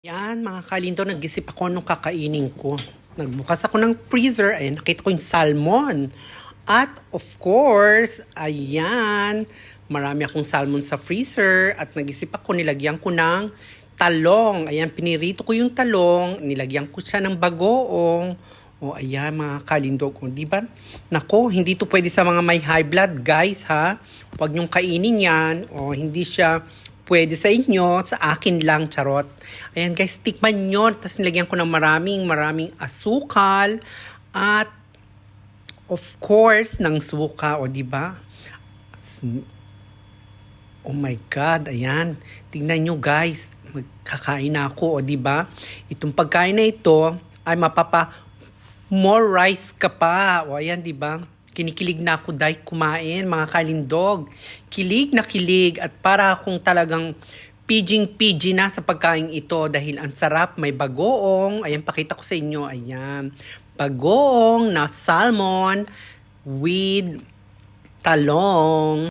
Yan, mga kalindo, nag-isip ako nung kakainin ko. Nagbukas ako ng freezer, ay nakita ko yung salmon. At of course, ayan, marami akong salmon sa freezer. At nag-isip ako, nilagyan ko ng talong. Ayan, pinirito ko yung talong, nilagyan ko siya ng bagoong. O ayan, mga kalindog. O diba? Nako, hindi to pwede sa mga may high blood, guys, ha? Huwag nyong kainin yan. O hindi siya pwede sa inyo, sa akin lang, charot. Ayan guys, tikman nyo. Tapos nilagyan ko ng maraming asukal. At of course, ng suka. O diba? Oh my God, ayan. Tingnan nyo guys. Magkakain na ako, o diba? Itong pagkain na ito ay more rice ka pa. O ayan, diba? Kinikilig na ako dahil kumain, mga kalindog. Kilig na kilig at para akong talagang pidging-pidging na sa pagkain ito dahil ang sarap, may bagoong. Ayan, pakita ko sa inyo. Ayan, bagoong na salmon with talong.